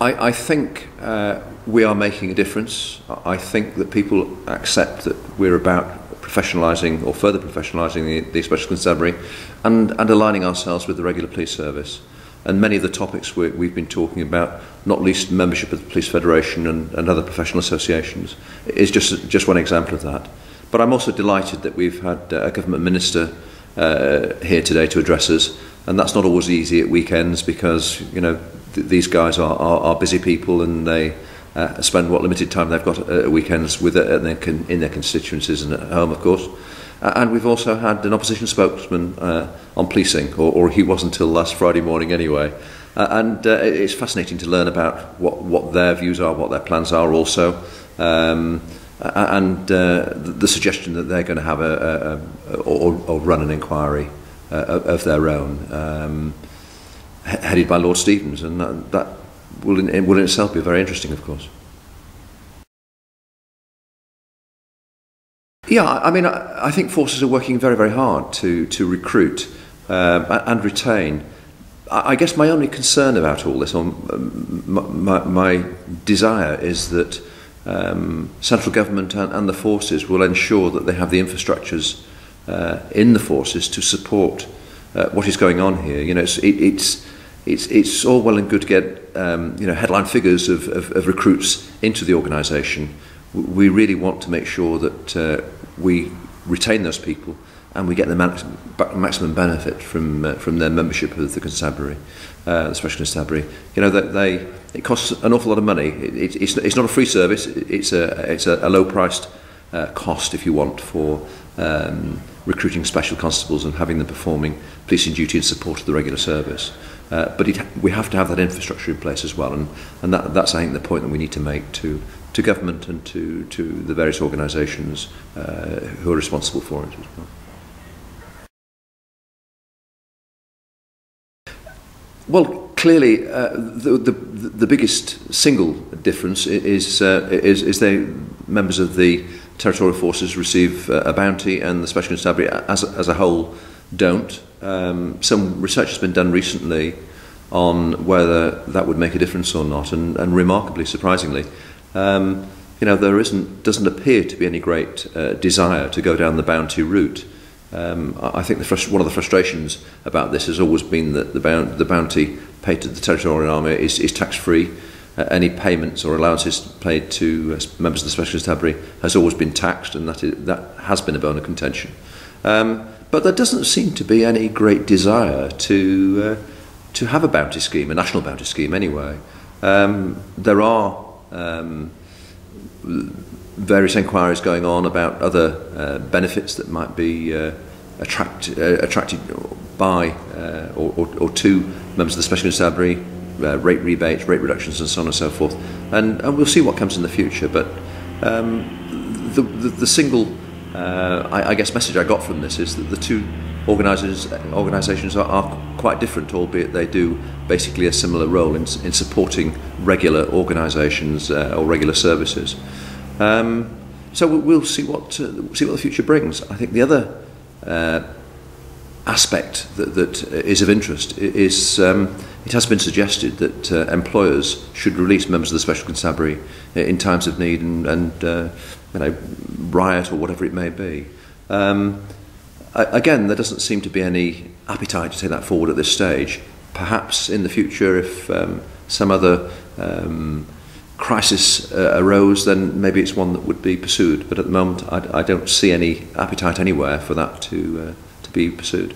I think we are making a difference. I think that people accept that we're about professionalising or further professionalising the Special Constabulary and aligning ourselves with the regular police service. And many of the topics we've been talking about, not least membership of the Police Federation and other professional associations, is just one example of that. But I'm also delighted that we've had a government minister here today to address us, and that's not always easy at weekends because, you know, these guys are busy people and they spend what limited time they've got at weekends with in their constituencies and at home, of course. And we've also had an opposition spokesman on policing, or he was until last Friday morning anyway. And it's fascinating to learn about what their views are, what their plans are also. The suggestion that they're going to have or run an inquiry of their own, headed by Lord Stevens, and that will in itself be very interesting, of course. Yeah, I mean, I think forces are working very, very hard to recruit and retain. I guess my only concern about all this, my desire, is that central government and the forces will ensure that they have the infrastructures in the forces to support what is going on here. You know, it's all well and good to get you know, headline figures of recruits into the organisation. We really want to make sure that we retain those people and we get the maximum benefit from their membership of the Constabulary, the Special Constabulary. You know, it costs an awful lot of money. It's not a free service. It's a low-priced cost, if you want, for recruiting special constables and having them performing policing duty in support of the regular service. But we have to have that infrastructure in place as well, and that's, I think, the point that we need to make to government and to the various organisations who are responsible for it as well. Well, clearly, the biggest single difference is the members of the territorial forces receive a bounty and the Special Constabulary as a whole don't. Some research has been done recently on whether that would make a difference or not, and remarkably, surprisingly, you know, doesn't appear to be any great desire to go down the bounty route. I think one of the frustrations about this has always been that the bounty paid to the Territorial Army is tax-free. Any payments or allowances paid to members of the Special Constabulary has always been taxed, and that has been a bone of contention. But there doesn't seem to be any great desire to have a bounty scheme, a national bounty scheme anyway. There are various inquiries going on about other benefits that might be attracted by or to members of the Special Constabulary, rate rebates, rate reductions and so on and so forth. And we'll see what comes in the future. But the single, I guess, message I got from this is that the two organisations are quite different, albeit they do basically a similar role in supporting regular organisations or regular services. So we'll see what the future brings. I think the other aspect that is of interest is it has been suggested that employers should release members of the Special Constabulary in times of need and you know, riot or whatever it may be. Again, there doesn't seem to be any appetite to take that forward at this stage. Perhaps in the future, if some other crisis arose, then maybe it's one that would be pursued. But at the moment, I don't see any appetite anywhere for that to be pursued.